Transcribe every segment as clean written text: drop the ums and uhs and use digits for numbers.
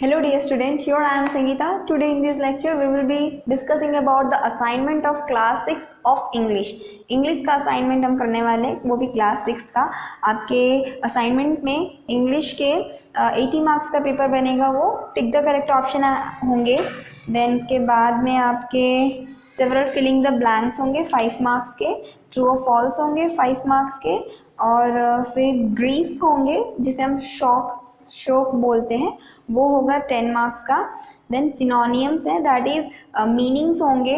Hello dear student, here I am Sangeeta. Today in this lecture we will be discussing about the assignment of class 6 of English. English का assignment हम करने वाले हैं, वो भी class 6 का. आपके assignment में English के 80 marks का पेपर बनेगा, वो टिक द करेक्ट ऑप्शन होंगे. देन उसके बाद में आपके सेवरल फिलिंग द ब्लैंक्स होंगे 5 मार्क्स के, ट्रू और फॉल्स होंगे 5 मार्क्स के, और फिर ग्रीफ्स होंगे जिसे हम शोक बोलते हैं, वो होगा 10 मार्क्स का. देन सिनोनियम्स है, दैट इज मीनिंग्स होंगे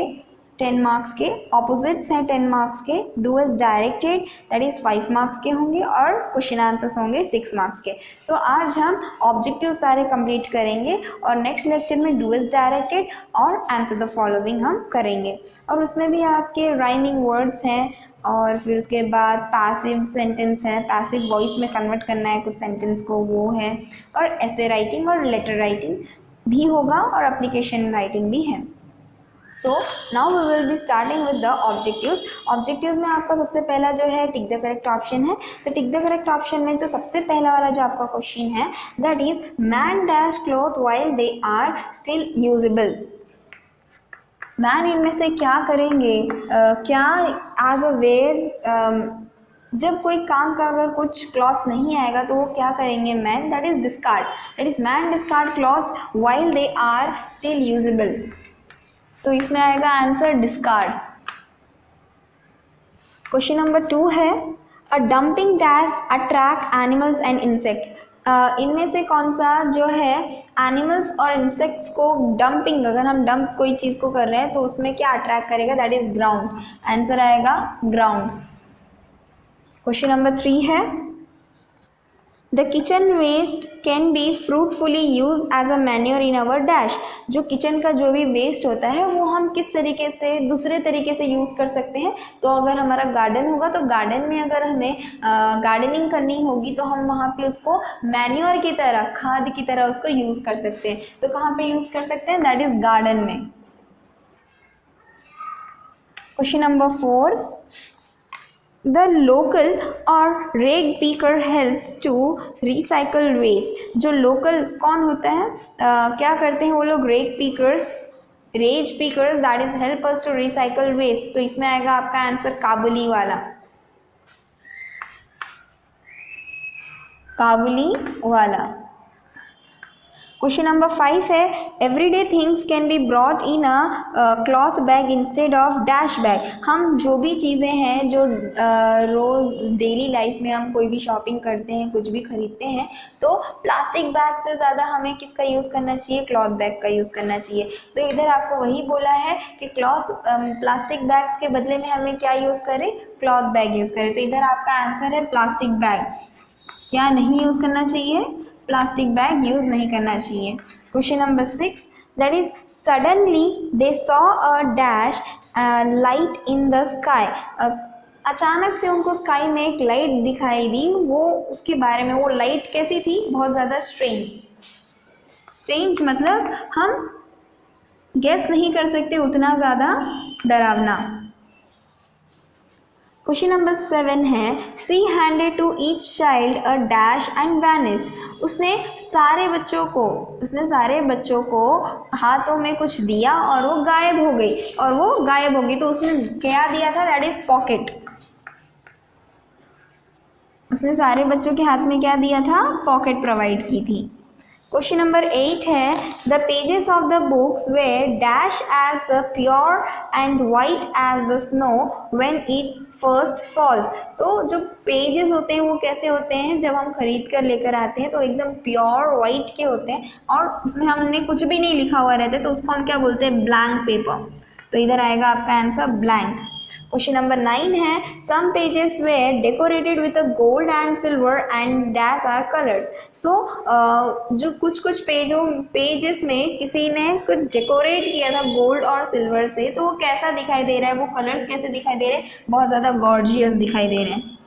10 मार्क्स के. ऑपोजिट्स हैं 10 मार्क्स के. Do as directed that is 5 marks के होंगे, और क्वेश्चन आंसर्स होंगे 6 मार्क्स के. सो आज हम ऑब्जेक्टिव सारे कंप्लीट करेंगे और नेक्स्ट लेक्चर में डू एज डायरेक्टेड और आंसर द फॉलोइंग हम करेंगे. और उसमें भी आपके राइमिंग वर्ड्स हैं, और फिर उसके बाद पैसिव सेंटेंस है, पैसिव वॉइस में कन्वर्ट करना है कुछ सेंटेंस को, वो है. और ऐसे राइटिंग और लेटर राइटिंग भी होगा, और एप्लीकेशन राइटिंग भी है. So now we will be starting with the objectives. Objectives में आपका सबसे पहला जो है टिक द करेक्ट ऑप्शन है. तो टिक द करेक्ट ऑप्शन में जो सबसे पहला वाला जो आपका क्वेश्चन है, that is man dash cloth while they are still usable. Man इनमें से क्या करेंगे, क्या एज अ वेयर, जब कोई काम का अगर कुछ क्लॉथ नहीं आएगा तो वो क्या करेंगे man, that is discard. That is man discard clothes while they are still usable. तो इसमें आएगा आंसर डिस्कार्ड. क्वेश्चन नंबर 2 है, a dumping dash attract animals and insect. इनमें से कौन सा जो है एनिमल्स और इंसेक्ट्स को डंपिंग, अगर हम डंप कोई चीज़ को कर रहे हैं तो उसमें क्या अट्रैक्ट करेगा, दैट इज ग्राउंड. आंसर आएगा ग्राउंड. क्वेश्चन नंबर 3 है, the kitchen waste can be fruitfully use as a manure in our dash. जो किचन का जो भी वेस्ट होता है वो हम किस तरीके से दूसरे तरीके से यूज़ कर सकते हैं. तो अगर हमारा गार्डन होगा तो गार्डन में अगर हमें गार्डनिंग करनी होगी तो हम वहाँ पे उसको मैन्योर की तरह, खाद की तरह उसको यूज़ कर सकते हैं. तो कहाँ पे यूज़ कर सकते हैं, दैट इज गार्डन में. Question number 4, The local or rag picker helps to recycle waste. जो local कौन होता है, क्या करते हैं वो लोग, rag pickers that is help us to recycle waste. तो इसमें आएगा आपका आंसर काबुली वाला. काबुली वाला. क्वेश्चन नंबर 5 है, everyday things can be brought in a cloth bag instead of dash bag. हम जो भी चीज़ें हैं जो रोज़ डेली लाइफ में हम कोई भी शॉपिंग करते हैं, कुछ भी खरीदते हैं, तो प्लास्टिक बैग से ज़्यादा हमें किसका यूज़ करना चाहिए, क्लॉथ बैग का यूज़ करना चाहिए. तो इधर आपको वही बोला है कि प्लास्टिक बैग्स के बदले में हमें क्या यूज़ करें, क्लॉथ बैग यूज़ करें. तो इधर आपका आंसर है प्लास्टिक बैग. क्या नहीं यूज़ करना चाहिए, प्लास्टिक बैग यूज़ नहीं करना चाहिए. Question number 6, that is suddenly they saw a dash light in the sky. अचानक से उनको स्काई में एक लाइट दिखाई दी, वो उसके बारे में, वो लाइट कैसी थी, बहुत ज़्यादा स्ट्रेंज मतलब हम गेस नहीं कर सकते, उतना ज़्यादा डरावना. क्वेश्चन नंबर 7 है, she handed to each child a dash and vanished. उसने सारे बच्चों को हाथों में कुछ दिया और वो गायब हो गई. तो उसने क्या दिया था, दैट इज पॉकेट. उसने सारे बच्चों के हाथ में क्या दिया था, पॉकेट प्रोवाइड की थी. क्वेश्चन नंबर 8 है, the pages of the books were dash as the pure and white as the snow when it first falls. तो जो पेजेस होते हैं वो कैसे होते हैं, जब हम खरीद कर लेकर आते हैं तो एकदम प्योर वाइट के होते हैं, और उसमें हमने कुछ भी नहीं लिखा हुआ रहता है, तो उसको हम क्या बोलते हैं, ब्लैंक पेपर. तो इधर आएगा आपका आंसर ब्लैंक. क्वेश्चन नंबर 9 है, some pages were decorated with gold and silver and dash are colours. So जो कुछ पेजेस में किसी ने कुछ डेकोरेट किया था गोल्ड और सिल्वर से, तो वो कैसा दिखाई दे रहा है, वो कलर्स कैसे दिखाई दे रहे हैं, बहुत ज़्यादा गॉर्जियस दिखाई दे रहे हैं.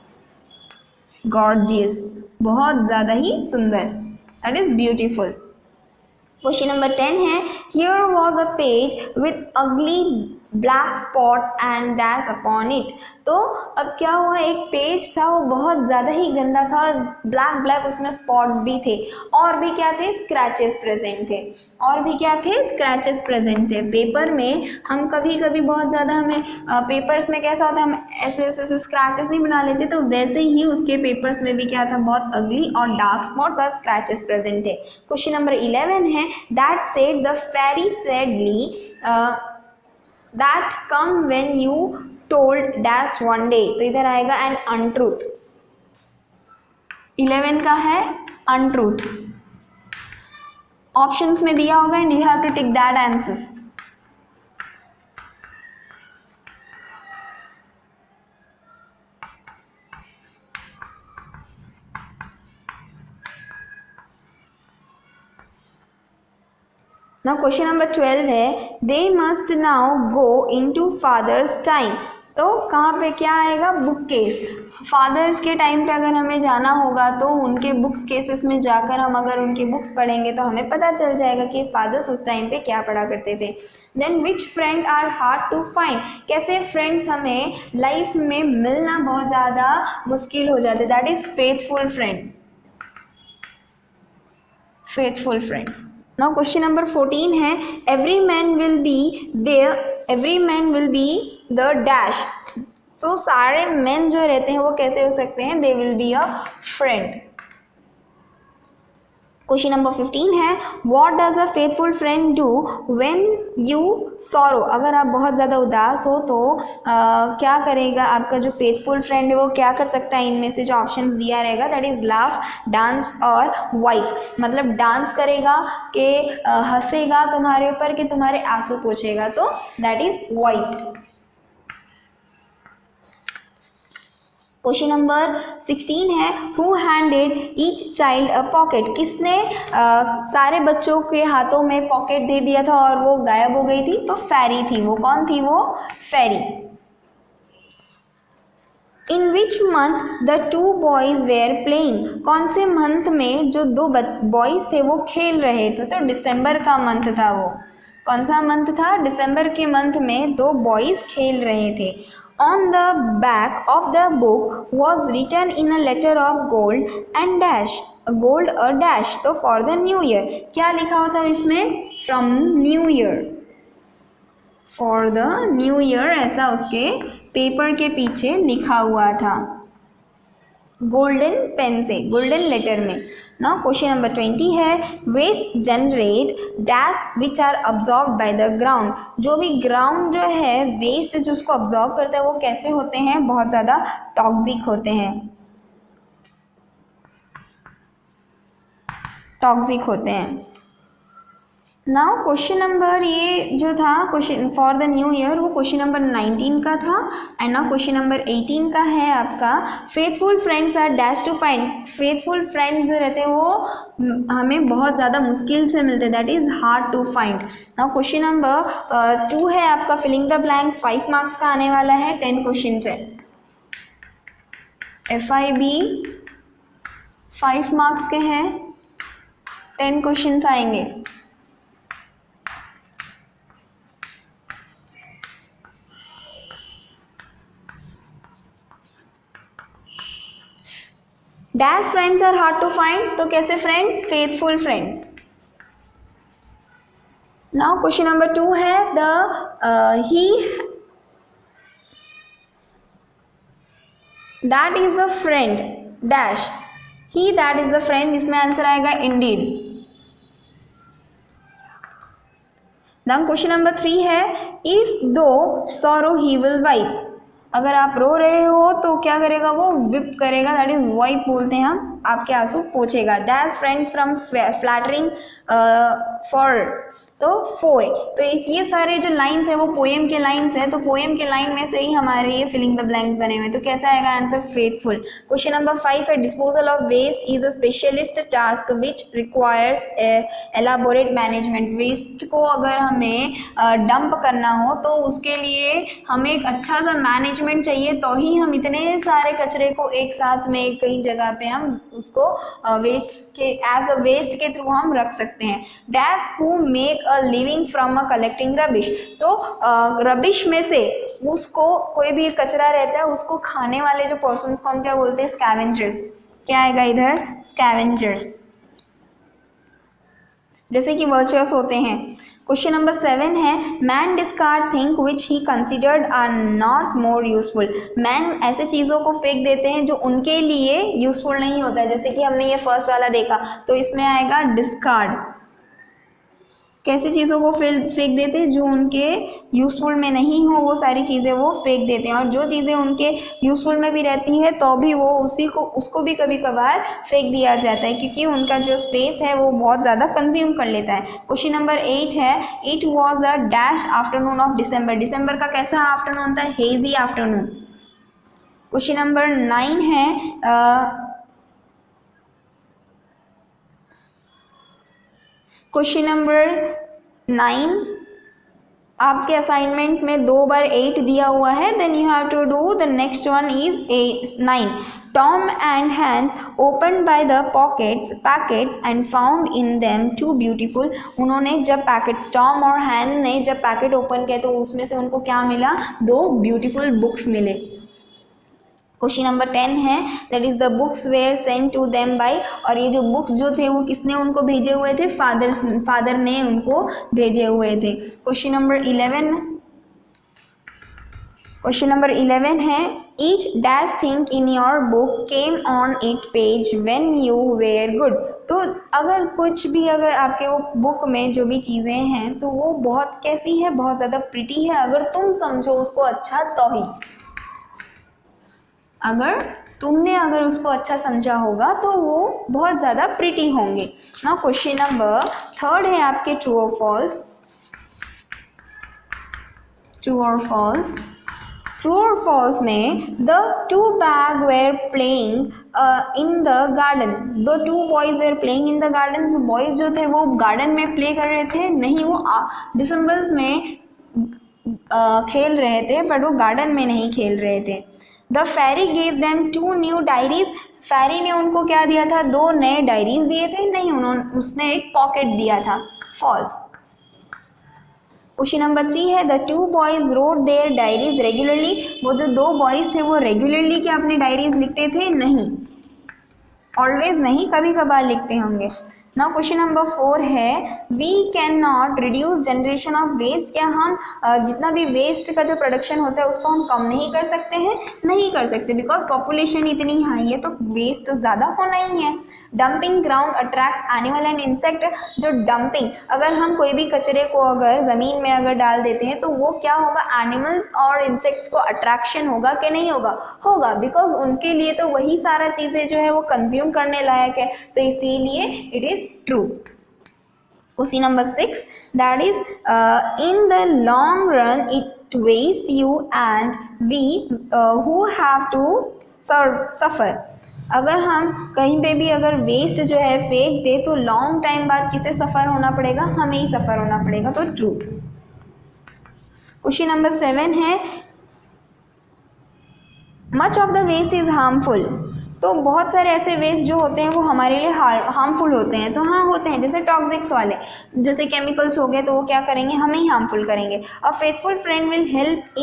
गॉर्जियस, बहुत ज़्यादा ही सुंदर, that is beautiful. Question number 10 है, here was a page with ugly black spot and dash upon it. तो अब क्या हुआ, एक पेज था वो बहुत ज़्यादा ही गंदा था और ब्लैक ब्लैक उसमें स्पॉट्स भी थे, और भी क्या थे, स्क्रैचेस प्रेजेंट थे, और भी क्या थे, स्क्रैचेस प्रेजेंट थे। पेपर में हम कभी कभी बहुत ज़्यादा हमें पेपर्स में कैसा होता है, हम ऐसे ऐसे स्क्रैचेस नहीं बना लेते, तो वैसे ही उसके पेपर्स में भी क्या था, बहुत अगली और डार्क स्पॉट्स और स्क्रैचेस प्रेजेंट थे। क्वेश्चन नंबर 11 है, that said the fairy sadly that come when you told dash one day। तो इधर आएगा an untruth। 11 का है untruth, ऑप्शंस में दिया होगा and you have to tick that answers। Now question number 12 है, they must now go into fathers time. तो कहाँ पे क्या आएगा, बुक केस। फादर्स के टाइम पे अगर हमें जाना होगा तो उनके बुक्स केसेस में जाकर हम अगर उनकी बुक्स पढ़ेंगे तो हमें पता चल जाएगा कि फादर्स उस टाइम पे क्या पढ़ा करते थे। Then which friend are hard to find, कैसे फ्रेंड्स हमें लाइफ में मिलना बहुत ज़्यादा मुश्किल हो जाते, that is faithful friends, faithful friends. Now question number 14 है, every man will be there, every man will be the dash. तो सारे मैन जो रहते हैं वो कैसे हो सकते हैं, they will be a friend. Question number 15 है, what does a faithful friend do when you sorrow. अगर आप बहुत ज़्यादा उदास हो तो क्या करेगा आपका जो फेथफुल फ्रेंड है, वो क्या कर सकता है, इनमें से जो ऑप्शंस दिया रहेगा, दैट इज़ लाफ, डांस और वाइप। मतलब डांस करेगा कि हंसेगा तुम्हारे ऊपर कि तुम्हारे आंसू पोंछेगा, तो that is wipe. Question number 16 है, who handed each child a pocket. किसने सारे बच्चों के हाथों में पॉकेट दे दिया था और वो गायब हो गई थी, तो फेरी थी। वो कौन थी, वो fairy. In which month the two boys were playing. कौन से मंथ में जो दो बॉयज थे वो खेल रहे थे, तो दिसंबर का मंथ था वो। कौन सा मंथ था, दिसंबर के मंथ में दो बॉयज खेल रहे थे। On the back of the book was written in a letter of gold and dash, a gold a dash। तो for the new year क्या लिखा हुआ था इसमें, from new year, for the new year ऐसा उसके पेपर के पीछे लिखा हुआ था गोल्डन पेन से, गोल्डन लेटर में। नाउ क्वेश्चन नंबर 20 है, waste generate dash which are absorb by the ground. जो भी ग्राउंड जो है वेस्ट जो उसको अब्जॉर्ब करता है वो कैसे होते हैं, बहुत ज़्यादा टॉक्सिक होते हैं, टॉक्सिक होते हैं। नाउ क्वेश्चन नंबर ये जो था question for the new year, वो क्वेश्चन नंबर 19 का था। एंड नाउ क्वेश्चन नंबर 18 का है आपका, faithful friends are dash to find. Faithful friends जो रहते हैं वो हमें बहुत ज़्यादा मुश्किल से मिलते हैं, that is hard to find. Now question number 2 है आपका, फिलिंग द ब्लैंक्स, 5 मार्क्स का आने वाला है, 10 क्वेश्चन है। FIB 5 मार्क्स के हैं, 10 क्वेश्चन आएंगे। Dash friends are hard to find, तो कैसे friends, faithful friends. Now question number 2 है, the he that is a friend dash, he that is the friend, इसमें आंसर आएगा इंडीड। नाउ क्वेश्चन नंबर 3 है, if दो sorrow he will wipe. अगर आप रो रहे हो तो क्या करेगा, वो विप करेगा, दैट इज वाइप बोलते हैं हम, आपके आंसू पोंछेगा। Dash friends from flattering for, तो फोए। तो ये सारे जो लाइंस है वो पोएम के लाइंस है, तो पोएम के लाइन में से ही हमारे ये फिलिंग द ब्लैंक्स बने हुए हैं, तो कैसा आएगा आंसर, फेथफुल। क्वेश्चन नंबर 5 है, disposal of waste is a specialist task which requires elaborate management. Waste को अगर हमें डंप करना हो तो उसके लिए हमें एक अच्छा सा मैनेजमेंट चाहिए, तो ही हम इतने सारे कचरे को एक साथ में कहीं जगह पे हम उसको वेस्ट के एज अ वेस्ट के थ्रू हम रख सकते हैं। Dash who make a living from a collecting rubbish. तो रबिश में से उसको कोई भी कचरा रहता है उसको खाने वाले जो पर्सन्स को हम क्या बोलते हैं? स्कैवेंजर्स। क्या आएगा इधर? स्कैवेंजर्स। जैसे कि वर्चुअस होते हैं। क्वेश्चन नंबर 7 है man discard thing which he considered are not more useful. Man ऐसे चीज़ों को फेंक देते हैं जो उनके लिए यूजफुल नहीं होता है। जैसे कि हमने ये फर्स्ट वाला देखा, तो इसमें आएगा डिस्कार्ड। कैसी चीज़ों को फेंक देते हैं? जो उनके यूजफुल में नहीं हो वो सारी चीज़ें वो फेंक देते हैं, और जो चीज़ें उनके यूजफुल में भी रहती है तो भी वो उसको भी कभी कभार फेंक दिया जाता है, क्योंकि उनका जो स्पेस है वो बहुत ज़्यादा कंज्यूम कर लेता है। क्वेश्चन नंबर 8 है it was a dash afternoon of December. December का कैसा आफ्टरनून था? Hazy afternoon. क्वेश्चन नंबर 9 है क्वेश्चन नंबर 9 आपके असाइनमेंट में 2 बार 8 दिया हुआ है, then you have to do the next one is 9। Tom and Hans open by the packets and found in them 2 beautiful. उन्होंने जब पैकेट्स, टॉम और हैन ने जब पैकेट ओपन किया तो उसमें से उनको क्या मिला? 2 ब्यूटीफुल बुक्स मिले। क्वेश्चन नंबर 10 है that is the books were sent to them by. और ये जो बुक्स जो थे वो किसने उनको भेजे हुए थे? फादर ने उनको भेजे हुए थे। क्वेश्चन नंबर 11 है each dash thing in your book came on it page when you were good. तो अगर कुछ भी अगर आपके वो बुक में जो भी चीज़ें हैं तो वो बहुत कैसी है? बहुत ज़्यादा प्रिटी है। अगर तुम समझो उसको अच्छा तो ही, अगर तुमने उसको अच्छा समझा होगा तो वो बहुत ज़्यादा प्रिटी होंगे। नाउ क्वेश्चन नंबर 3 है आपके ट्रू और फॉल्स। ट्रू और फॉल्स। ट्रू और फॉल्स में the 2 bag were playing in the garden. The 2 boys were playing in the garden. Boys जो थे वो गार्डन में प्ले कर रहे थे, नहीं वो दिसंबर में खेल रहे थे, बट वो गार्डन में नहीं खेल रहे थे। The fairy gave them 2 new diaries. Fairy ने उनको क्या दिया था? 2 नए डायरीज दिए थे, नहीं उसने एक पॉकेट दिया था। फॉल्स। क्वेश्चन नंबर 3 है the 2 boys rode their diaries regularly. वो जो 2 बॉयज थे वो रेगुलरली क्या अपनी डायरीज लिखते थे? नहीं, ऑलवेज नहीं, कभी कभार लिखते होंगे। नाउ क्वेश्चन नंबर 4 है we can not reduce generation of waste. क्या हम जितना भी वेस्ट का जो प्रोडक्शन होता है उसको हम कम नहीं कर सकते हैं? नहीं कर सकते, बिकॉज पॉपुलेशन इतनी हाई है तो वेस्ट तो ज़्यादा होना ही है। Dumping ground attracts animal and insect. जो डंपिंग, अगर हम कोई भी कचरे को अगर ज़मीन में अगर डाल देते हैं तो वो क्या होगा? एनिमल्स और इंसेक्ट्स को अट्रैक्शन होगा कि नहीं होगा? होगा, बिकॉज उनके लिए तो वही सारा चीज़ें जो है वो कंज्यूम करने लायक है, तो इसीलिए it is true. Question number 6 that is in the long run it waste you and we who have to suffer. अगर हम कहीं पे भी अगर वेस्ट जो है फेंक दे तो लॉन्ग टाइम बाद किसे सफ़र होना पड़ेगा? हमें ही सफ़र होना पड़ेगा, तो ट्रू। क्वेश्चन नंबर 7 है much of the waste is harmful. तो बहुत सारे ऐसे वेस्ट जो होते हैं वो हमारे लिए हार्मफुल होते हैं। तो हाँ, होते हैं, जैसे टॉक्सिक्स वाले, जैसे केमिकल्स हो गए तो वो क्या करेंगे? हमें ही हार्मफुल करेंगे। A faithful friend will help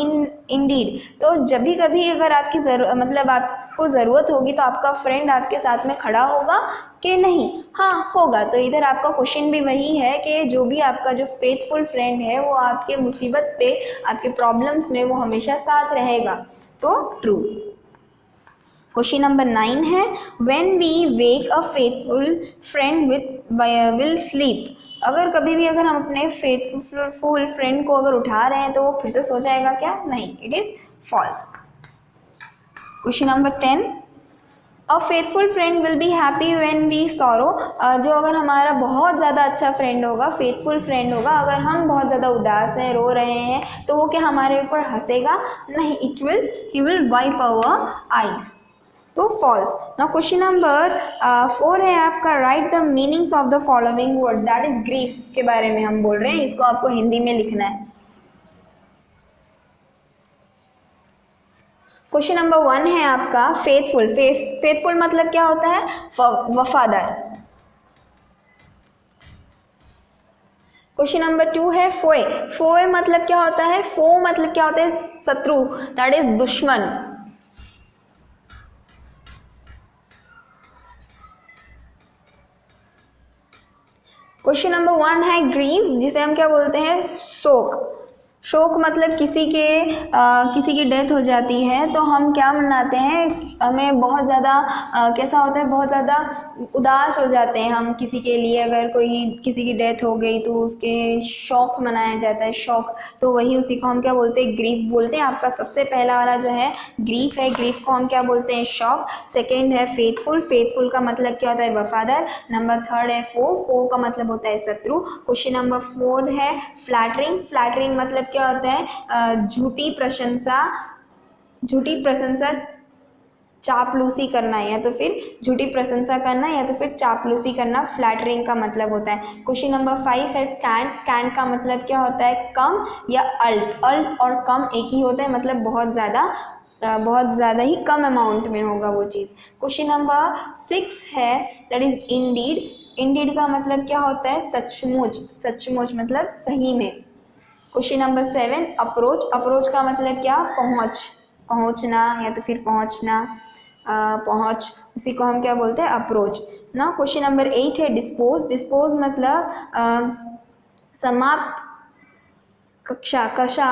indeed. तो जब भी कभी अगर आपकी मतलब आपको ज़रूरत होगी तो आपका फ्रेंड आपके साथ में खड़ा होगा कि नहीं? हाँ, होगा। तो इधर आपका क्वेश्चन भी वही है कि जो भी आपका जो फेथफुल फ्रेंड है वो आपके मुसीबत पे, आपके प्रॉब्लम्स में वो हमेशा साथ रहेगा, तो ट्रू। क्वेश्चन नंबर 9 है when we wake a faithful friend will sleep. अगर कभी भी अगर हम अपने फेथफुल फ्रेंड को अगर उठा रहे हैं तो वो फिर से सो जाएगा क्या? नहीं, it is false. Question number 10 a faithful friend will be happy when we sorrow. जो अगर हमारा बहुत ज़्यादा अच्छा फ्रेंड होगा, फेथफुल फ्रेंड होगा, अगर हम बहुत ज़्यादा उदास हैं, रो रहे हैं, तो वो क्या हमारे ऊपर हंसेगा? नहीं, he will wipe our eyes, तो फॉल्स। नाउ क्वेश्चन नंबर 4 है आपका write the meanings of the following words. That is griefs के बारे में हम बोल रहे हैं, इसको आपको हिंदी में लिखना है। क्वेश्चन नंबर 1 है आपका फेथफुल। फेथफुल मतलब क्या होता है? वफादार। क्वेश्चन नंबर 2 है फोए। फोए मतलब क्या होता है? फो मतलब क्या होता है? शत्रु, दैट इज दुश्मन। क्वेश्चन नंबर 1 है ग्रीव्स, जिसे हम क्या बोलते हैं? शोक। शोक मतलब किसी की डेथ हो जाती है तो हम क्या मनाते हैं? हमें बहुत ज़्यादा कैसा होता है? बहुत ज़्यादा उदास हो जाते हैं हम किसी के लिए। अगर किसी की डेथ हो गई तो उसके शोक मनाया जाता है, शोक। तो वही उसी को हम क्या बोलते हैं? ग्रीफ बोलते हैं। आपका सबसे पहला वाला जो है ग्रीफ है, ग्रीफ को हम क्या बोलते हैं? शॉक। सेकेंड है फेथफुल, फेथफुल का मतलब क्या होता है? वफादार। नंबर 3 है फो का मतलब होता है शत्रु। क्वेश्चन नंबर 4 है फ्लैटरिंग। फ्लैटरिंग मतलब क्या होता है? झूठी प्रशंसा, झूठी प्रशंसा, चापलूसी करना, या तो फिर झूठी प्रशंसा करना, या तो फिर चापलूसी करना, फ्लैटरिंग का मतलब होता है। क्वेश्चन नंबर 5 है स्कैंट। स्कैंट का मतलब क्या होता है? कम या अल्ट। अल्ट और कम एक ही होता है, मतलब बहुत ज़्यादा ही कम अमाउंट में होगा वो चीज़। क्वेश्चन नंबर 6 है दैट इज इंडीड। इंडीड का मतलब क्या होता है? सचमुच, सचमुच मतलब सही में। Question number 7 approach. अप्रोच का मतलब क्या? पहुँच, पहुँचना या तो फिर पहुँचना, पहुँच, उसी को हम क्या बोलते हैं? अप्रोच ना। क्वेश्चन नंबर 8 है डिस्पोज। डिस्पोज मतलब समाप्त, कशा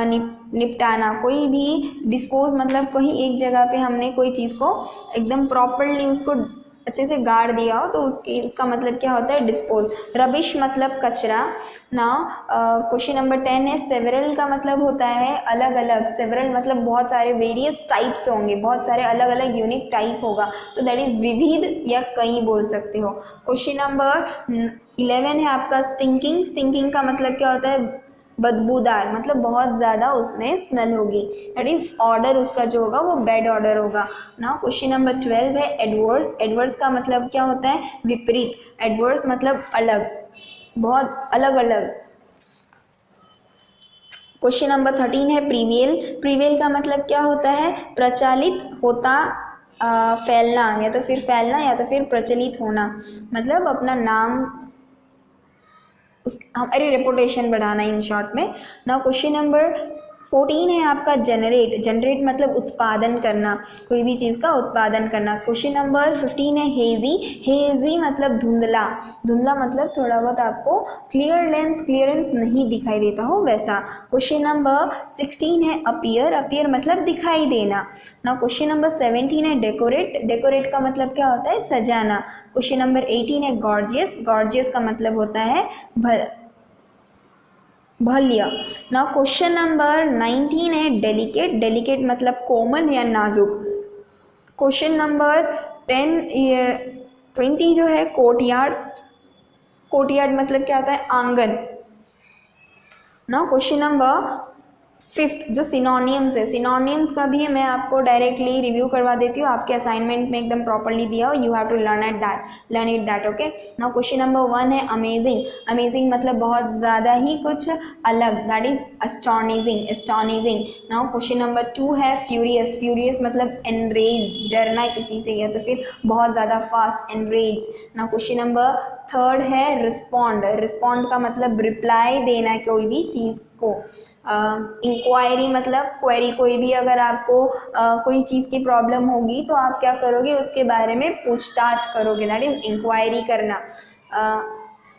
निपटाना। कोई भी डिस्पोज मतलब कहीं एक जगह पे हमने कोई चीज़ को एकदम प्रॉपरली उसको अच्छे से गाड़ दिया हो तो उसका मतलब क्या होता है? डिस्पोज। रबिश मतलब कचरा ना। क्वेश्चन नंबर 10 है सेवरल का मतलब होता है अलग अलग। सेवरल मतलब बहुत सारे, वेरियस टाइप्स होंगे, बहुत सारे अलग अलग यूनिक टाइप होगा, तो दैट इज विविध या कई बोल सकते हो। क्वेश्चन नंबर 11 है आपका स्टिंकिंग। स्टिंकिंग का मतलब क्या होता है? बदबूदार, मतलब बहुत ज़्यादा उसमें स्मेल होगी, दैट इज ऑर्डर उसका जो होगा वो बैड ऑर्डर होगा ना। क्वेश्चन नंबर 12 है एडवर्स। एडवर्स का मतलब क्या होता है? विपरीत। एडवर्स मतलब अलग, बहुत अलग अलग। क्वेश्चन नंबर 13 है प्रीवेल। प्रीवेल का मतलब क्या होता है? प्रचलित होता, फैलना, या तो फिर फैलना या तो फिर प्रचलित होना, मतलब अपना नाम, हमारी रेपुटेशन बढ़ाना इन शॉर्ट में ना। क्वेश्चन नंबर 14 है आपका जनरेट। जनरेट मतलब उत्पादन करना, कोई भी चीज़ का उत्पादन करना। क्वेश्चन नंबर 15 है हेजी। हेजी मतलब धुंधला। धुंधला मतलब थोड़ा बहुत आपको क्लियरेंस नहीं दिखाई देता हो वैसा। क्वेश्चन नंबर 16 है अपीयर। अपीयर मतलब दिखाई देना ना। क्वेश्चन नंबर 17 है डेकोरेट। डेकोरेट का मतलब क्या होता है? सजाना। क्वेश्चन नंबर 18 है गॉर्जियस। गॉर्जियस का मतलब होता है भल्य ना। क्वेश्चन नंबर 19 है डेलिकेट। डेलिकेट मतलब कोमल या नाजुक। क्वेश्चन नंबर 20 जो है कोर्टयार्ड। कोर्टयार्ड मतलब क्या होता है? आंगन ना। क्वेश्चन नंबर 5 जो सिनोनियम्स है, सिनोनियम्स का भी मैं आपको डायरेक्टली रिव्यू करवा देती हूँ, आपके असाइनमेंट में एकदम प्रॉपरली दिया हो, you have to learn it that okay. Now question number 1 है अमेजिंग। अमेजिंग मतलब बहुत ज़्यादा ही कुछ अलग, that is astonishing, astonishing. Now question number 2 है फ्यूरियस। फ्यूरियस मतलब एनरेज्ड, डरना किसी से, या तो फिर बहुत ज़्यादा fast, enraged. Now question number 3 है रिस्पॉन्ड। रिस्पॉन्ड का मतलब रिप्लाई देना कोई भी चीज़ को। इंक्वायरी मतलब क्वेरी, कोई भी अगर आपको कोई चीज़ की प्रॉब्लम होगी तो आप क्या करोगे? उसके बारे में पूछताछ करोगे, दैट इज इंक्वायरी करना।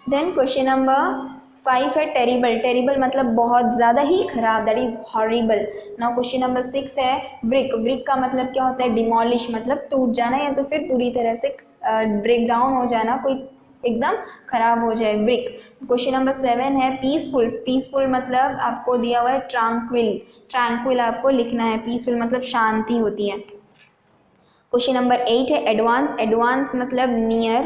देन क्वेश्चन नंबर 5 है टेरिबल। टेरिबल मतलब बहुत ज़्यादा ही खराब, that is horrible. Now question number 6 है व्रिक। व्रिक का मतलब क्या होता है? डिमोलिश मतलब टूट जाना, या तो फिर पूरी तरह से ब्रेक डाउन हो जाना, कोई एकदम खराब हो जाए, व्रिक। क्वेश्चन नंबर 7 है पीसफुल। पीसफुल मतलब आपको दिया हुआ है ट्रांक्विल। ट्रांक्विल आपको लिखना है, पीसफुल मतलब शांति होती है। क्वेश्चन नंबर 8 है एडवांस। एडवांस मतलब नियर।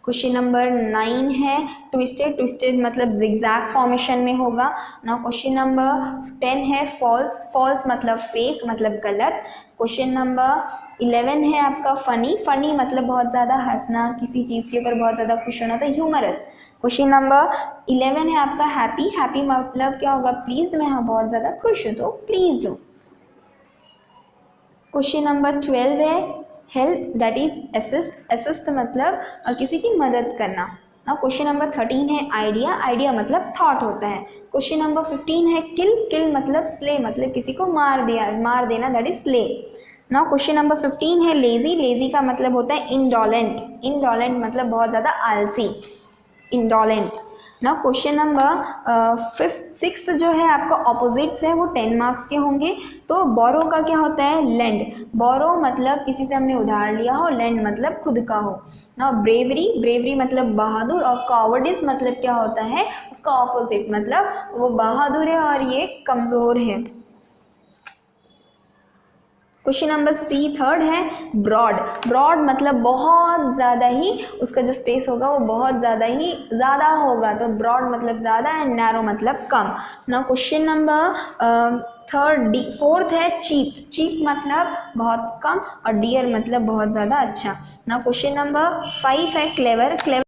क्वेश्चन नंबर 9 है ट्विस्टेड। ट्विस्टेड मतलब जिगजैग फॉर्मेशन में होगा ना। क्वेश्चन नंबर 10 है फॉल्स। फॉल्स मतलब फेक, मतलब गलत। क्वेश्चन नंबर 11 है आपका फनी। फनी मतलब बहुत ज़्यादा हंसना, किसी चीज़ के ऊपर बहुत ज़्यादा खुश होना, तो ह्यूमरस। क्वेश्चन नंबर 11 है आपका हैप्पी। हैप्पी मतलब क्या होगा? प्लीज्ड, मैं हाँ बहुत ज़्यादा खुश हूँ तो प्लीज्ड हूँ। क्वेश्चन नंबर 12 है help, that is assist. Assist मतलब किसी की मदद करना। ना क्वेश्चन नंबर 13 है आइडिया, आइडिया मतलब थॉट होता है। क्वेश्चन नंबर 15 है किल, किल मतलब स्ले, मतलब किसी को मार दिया, मार देना, that is slay. Now question number 15 है लेजी, लेजी का मतलब होता है इंडोलेंट, इंडोलेंट मतलब बहुत ज़्यादा आलसी, इंडोलेंट। नाउ क्वेश्चन नंबर 6 जो है आपका ऑपोजिट्स है वो 10 मार्क्स के होंगे। तो बोरो का क्या होता है, लेंड, बोरो मतलब किसी से हमने उधार लिया हो, लेंड मतलब खुद का हो। नाउ ब्रेवरी, ब्रेवरी मतलब बहादुर, और कॉवर्डिस मतलब क्या होता है, उसका ऑपोजिट, मतलब वो बहादुर है और ये कमज़ोर है। क्वेश्चन नंबर सी थर्ड है ब्रॉड, ब्रॉड मतलब बहुत ज़्यादा ही, उसका जो स्पेस होगा वो बहुत ज़्यादा ही ज़्यादा होगा, तो ब्रॉड मतलब ज़्यादा एंड नैरो मतलब कम। ना क्वेश्चन नंबर फोर्थ है चीप, चीप मतलब बहुत कम और डियर मतलब बहुत ज़्यादा अच्छा। ना क्वेश्चन नंबर 5 है क्लेवर, क्लेवर